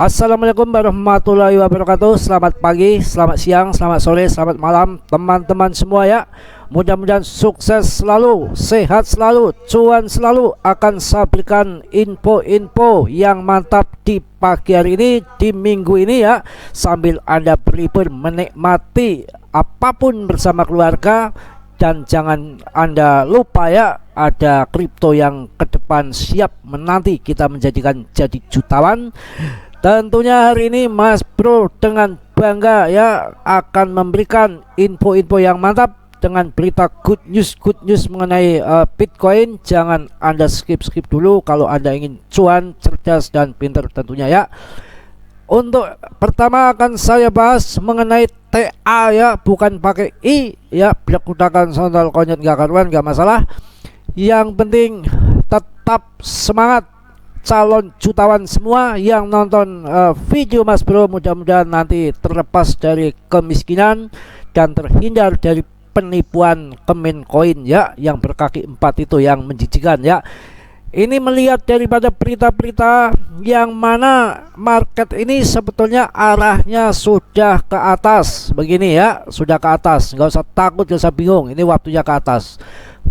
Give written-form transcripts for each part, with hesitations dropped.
Assalamualaikum warahmatullahi wabarakatuh. Selamat pagi, selamat siang, selamat sore, selamat malam teman-teman semua ya. Mudah-mudahan sukses selalu, sehat selalu, cuan selalu. Akan saya berikan info-info yang mantap di pagi hari ini, di minggu ini ya, sambil Anda berlibur menikmati apapun bersama keluarga. Dan jangan Anda lupa ya, ada kripto yang ke depan siap menanti kita menjadikan jadi jutawan. Tentunya hari ini Mas Bro dengan bangga ya akan memberikan info-info yang mantap dengan berita good news mengenai Bitcoin. Jangan Anda skip dulu kalau Anda ingin cuan, cerdas dan pintar tentunya ya. Untuk pertama akan saya bahas mengenai TA ya, bukan pakai I ya, bila gunakan sandal konyet gak karuan gak masalah. Yang penting tetap semangat calon jutawan semua yang nonton video Mas Bro. Mudah-mudahan nanti terlepas dari kemiskinan dan terhindar dari penipuan Kemen Koin ya, yang berkaki 4 itu yang menjijikan ya. Ini melihat daripada berita-berita yang mana market ini sebetulnya arahnya sudah ke atas begini ya, sudah ke atas, nggak usah takut, nggak usah bingung, ini waktunya ke atas.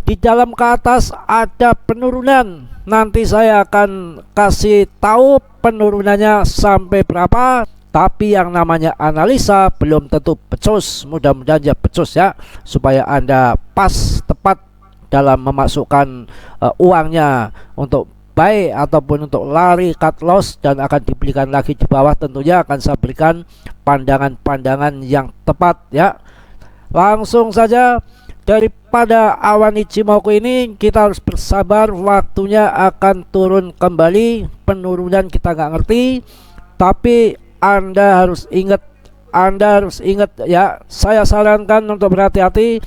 Di dalam ke atas ada penurunan, nanti saya akan kasih tahu penurunannya sampai berapa. Tapi yang namanya analisa belum tentu becus, mudah-mudahan ya becus ya, supaya Anda pas tepat dalam memasukkan uangnya untuk buy ataupun untuk lari cut loss, dan akan dibelikan lagi di bawah. Tentunya akan saya berikan pandangan-pandangan yang tepat ya. Langsung saja, daripada awan Ichimoku ini kita harus bersabar, waktunya akan turun kembali. Penurunan kita nggak ngerti, tapi Anda harus ingat ya, saya sarankan untuk berhati-hati.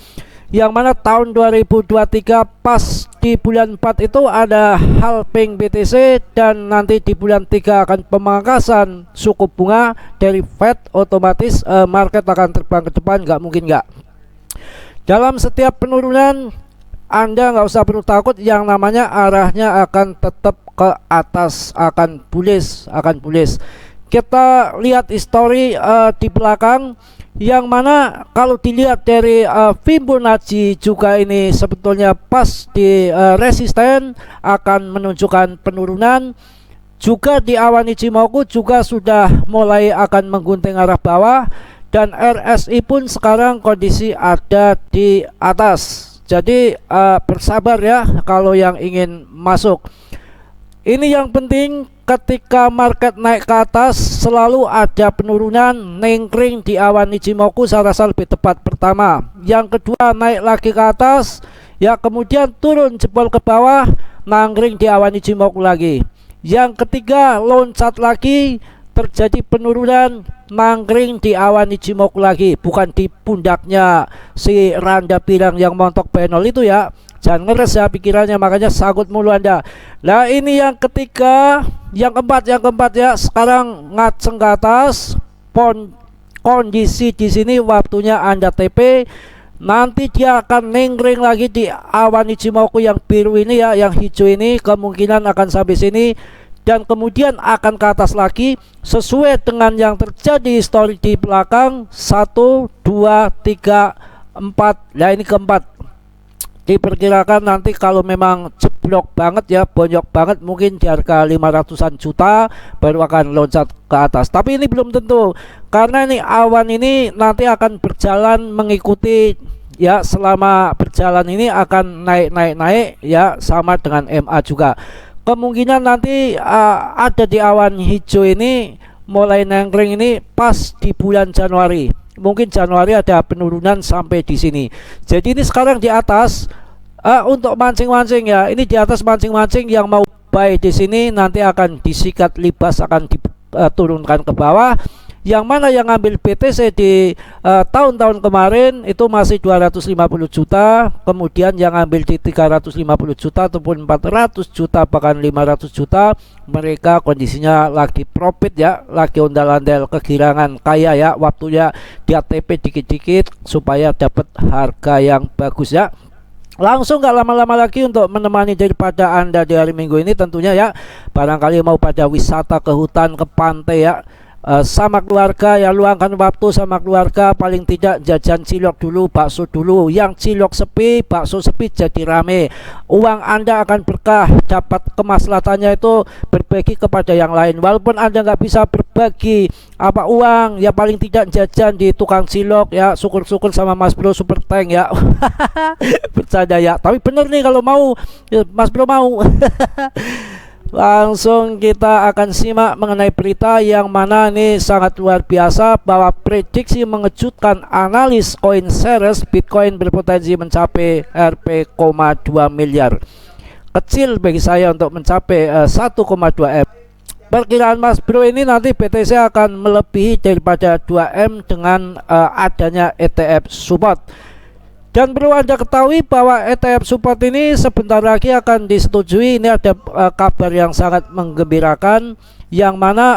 Yang mana tahun 2023 pas di bulan 4 itu ada halving BTC, dan nanti di bulan 3 akan pemangkasan suku bunga dari Fed. Otomatis market akan terbang ke depan, nggak mungkin nggak. Dalam setiap penurunan Anda nggak usah perlu takut, yang namanya arahnya akan tetap ke atas, akan bullish. Kita lihat histori di belakang, yang mana kalau dilihat dari Fibonacci juga ini sebetulnya pas di resisten akan menunjukkan penurunan. Juga di awan Ichimoku juga sudah mulai akan menggunting arah bawah, dan RSI pun sekarang kondisi ada di atas. Jadi bersabar ya kalau yang ingin masuk. Ini yang penting, ketika market naik ke atas selalu ada penurunan, nengkring di awan Ichimoku saya rasa lebih tepat pertama. Yang kedua naik lagi ke atas ya, kemudian turun jebol ke bawah, nangkring di awan Ichimoku lagi. Yang ketiga loncat lagi, terjadi penurunan, nangkring di awan Ichimoku lagi, bukan di pundaknya si Randa Pirang yang montok penol itu ya. Jangan ngeres ya pikirannya, makanya sangkut mulu Anda. Nah ini yang ketiga. Yang keempat ya, sekarang ngaceng ke atas. Kondisi di sini waktunya Anda TP. Nanti dia akan nengkring lagi di awan Ichimoku yang biru ini ya, yang hijau ini kemungkinan akan sampai sini, dan kemudian akan ke atas lagi sesuai dengan yang terjadi histori di belakang. 1, 2, 3, 4. Nah ini keempat. Diperkirakan nanti kalau memang jeblok banget ya, bonyok banget, mungkin di harga 500-an juta baru akan loncat ke atas. Tapi ini belum tentu, karena ini awan ini nanti akan berjalan mengikuti ya, selama berjalan ini akan naik ya, sama dengan MA juga. Kemungkinan nanti ada di awan hijau ini mulai nangkring ini pas di bulan Januari. Mungkin Januari ada penurunan sampai di sini. Jadi ini sekarang di atas untuk mancing-mancing ya. Ini di atas mancing-mancing, yang mau buy di sini nanti akan disikat libas, akan diturunkan ke bawah. Yang mana yang ngambil BTC di tahun-tahun kemarin itu masih 250 juta, kemudian yang ngambil di 350 juta ataupun 400 juta bahkan 500 juta, mereka kondisinya lagi profit ya, lagi ondal-ondal kegirangan kaya ya. Waktunya dia TP dikit-dikit supaya dapat harga yang bagus ya. Langsung nggak lama-lama lagi untuk menemani daripada Anda di hari Minggu ini tentunya ya, barangkali mau pada wisata ke hutan, ke pantai ya, sama keluarga ya, luangkan waktu sama keluarga, paling tidak jajan cilok dulu, bakso dulu. Yang cilok sepi, bakso sepi jadi rame, uang Anda akan berkah, dapat kemaslahatannya itu berbagi kepada yang lain. Walaupun Anda nggak bisa berbagi apa uang ya, paling tidak jajan di tukang cilok ya, syukur-syukur sama Mas Bro Super Tank ya. Bercanda ya, tapi bener nih kalau mau ya, Mas Bro mau. Langsung kita akan simak mengenai berita yang mana ini sangat luar biasa, bahwa prediksi mengejutkan analis koin Ceres, Bitcoin berpotensi mencapai Rp,2 miliar. Kecil bagi saya untuk mencapai 1,2 M. Perkiraan Mas Bro ini nanti BTC akan melebihi daripada 2M dengan adanya ETF support. Dan perlu Anda ketahui bahwa ETF support ini sebentar lagi akan disetujui. Ini ada kabar yang sangat menggembirakan, yang mana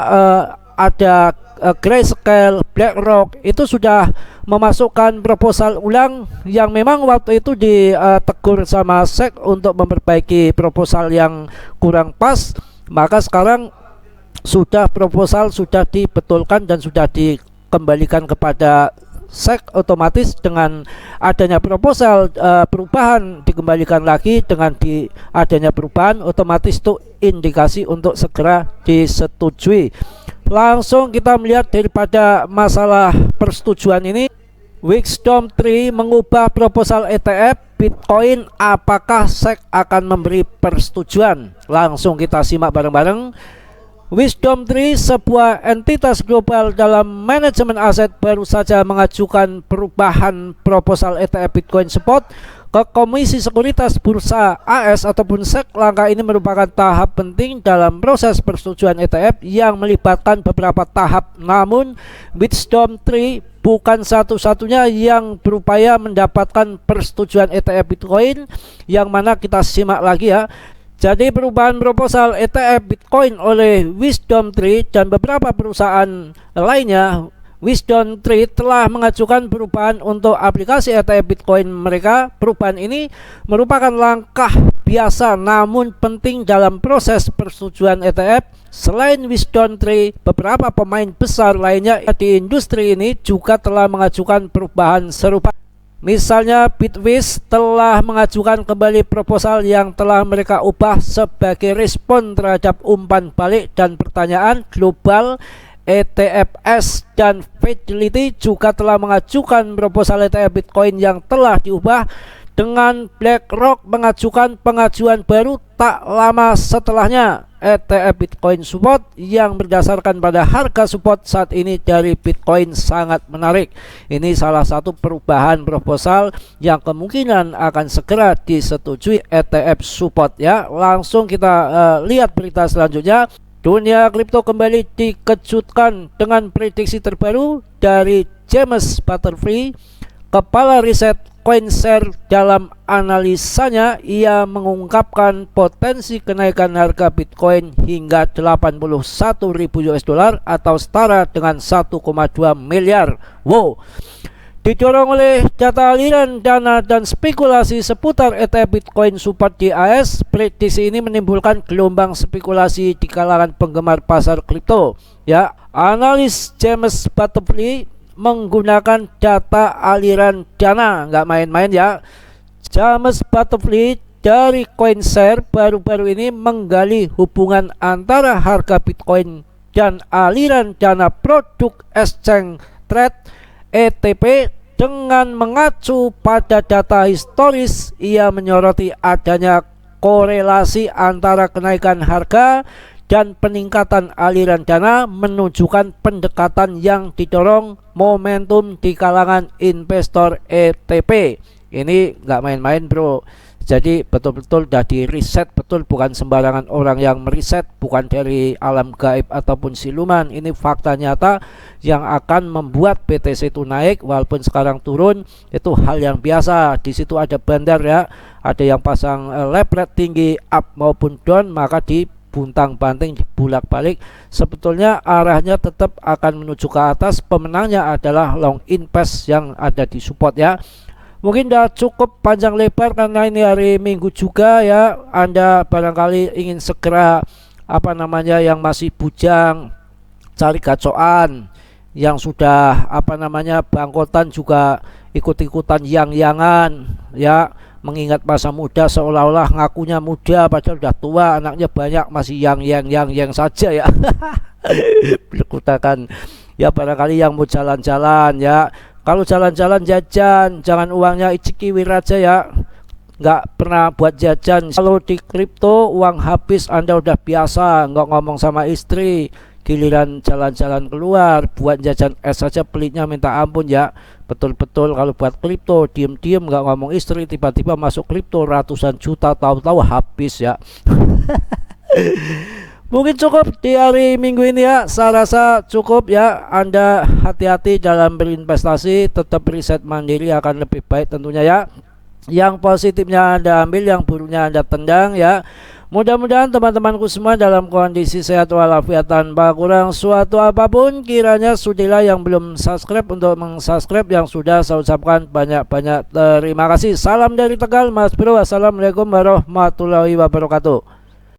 ada Grayscale, BlackRock itu sudah memasukkan proposal ulang, yang memang waktu itu ditegur sama SEC untuk memperbaiki proposal yang kurang pas. Maka sekarang proposal sudah dibetulkan dan sudah dikembalikan kepada SEC otomatis. Dengan adanya proposal perubahan dikembalikan lagi, dengan adanya perubahan otomatis itu indikasi untuk segera disetujui. Langsung kita melihat daripada masalah persetujuan ini, Wisdom Tree mengubah proposal ETF Bitcoin, apakah SEC akan memberi persetujuan? Langsung kita simak bareng-bareng. Wisdom Tree, sebuah entitas global dalam manajemen aset, baru saja mengajukan perubahan proposal ETF Bitcoin Spot ke Komisi Sekuritas Bursa AS ataupun SEC. Langkah ini merupakan tahap penting dalam proses persetujuan ETF yang melibatkan beberapa tahap. Namun Wisdom Tree bukan satu-satunya yang berupaya mendapatkan persetujuan ETF Bitcoin, yang mana kita simak lagi ya. Jadi perubahan proposal ETF Bitcoin oleh Wisdom Tree dan beberapa perusahaan lainnya, Wisdom Tree telah mengajukan perubahan untuk aplikasi ETF Bitcoin mereka. Perubahan ini merupakan langkah biasa namun penting dalam proses persetujuan ETF. Selain Wisdom Tree, beberapa pemain besar lainnya di industri ini juga telah mengajukan perubahan serupa. Misalnya Bitwiz telah mengajukan kembali proposal yang telah mereka ubah sebagai respon terhadap umpan balik dan pertanyaan global. ETFS dan Fidelity juga telah mengajukan proposal ETF Bitcoin yang telah diubah, dengan BlackRock mengajukan pengajuan baru tak lama setelahnya. ETF Bitcoin Support yang berdasarkan pada harga support saat ini dari Bitcoin sangat menarik. Ini salah satu perubahan proposal yang kemungkinan akan segera disetujui ETF Support ya. Langsung kita lihat berita selanjutnya. Dunia kripto kembali dikejutkan dengan prediksi terbaru dari James Butterfield, kepala riset CoinShares. Dalam analisanya, ia mengungkapkan potensi kenaikan harga Bitcoin hingga 81.000 US dollar atau setara dengan 1,2 miliar. Wow. Didorong oleh data aliran dana dan spekulasi seputar ETF Bitcoin Support di AS, prediksi ini menimbulkan gelombang spekulasi di kalangan penggemar pasar kripto. Ya, analis James Butterfield menggunakan data aliran dana, nggak main-main ya. James Butterfield dari CoinShares baru-baru ini menggali hubungan antara harga Bitcoin dan aliran dana produk exchange trade ETP. Dengan mengacu pada data historis, ia menyoroti adanya korelasi antara kenaikan harga dan peningkatan aliran dana, menunjukkan pendekatan yang didorong momentum di kalangan investor ETP. Ini nggak main-main bro. Jadi betul-betul sudah di riset betul, bukan sembarangan orang yang meriset, bukan dari alam gaib ataupun siluman. Ini fakta nyata yang akan membuat BTC itu naik walaupun sekarang turun, itu hal yang biasa. Di situ ada bandar ya, ada yang pasang leverage tinggi up maupun down, maka di buntang-banting, dibulak-balik. Sebetulnya arahnya tetap akan menuju ke atas. Pemenangnya adalah long invest yang ada di support ya. Mungkin udah cukup panjang lebar karena ini hari Minggu juga ya. Anda barangkali ingin segera apa namanya yang masih bujang cari gacoan, yang sudah apa namanya bangkotan juga ikut-ikutan yang-yangan ya, mengingat masa muda seolah-olah ngakunya muda padahal udah tua, anaknya banyak masih yang saja ya. Berkutakan ya, barangkali yang mau jalan-jalan ya. Kalau jalan-jalan jajan jangan uangnya icikiwir aja ya, nggak pernah buat jajan. Kalau di kripto uang habis Anda udah biasa nggak ngomong sama istri, giliran jalan-jalan keluar buat jajan es saja pelitnya minta ampun ya. Betul-betul kalau buat kripto diem-diem nggak ngomong istri, tiba-tiba masuk kripto ratusan juta, tahu-tahu habis ya. Mungkin cukup di hari Minggu ini ya, saya rasa cukup ya. Anda hati-hati dalam berinvestasi, tetap riset mandiri akan lebih baik tentunya ya. Yang positifnya Anda ambil, yang buruknya Anda tendang ya. Mudah-mudahan teman-temanku semua dalam kondisi sehat walafiat tanpa kurang suatu apapun. Kiranya sudilah yang belum subscribe untuk meng-subscribe, yang sudah saya ucapkan banyak-banyak terima kasih. Salam dari Tegal, Mas Bro. Wassalamualaikum warahmatullahi wabarakatuh.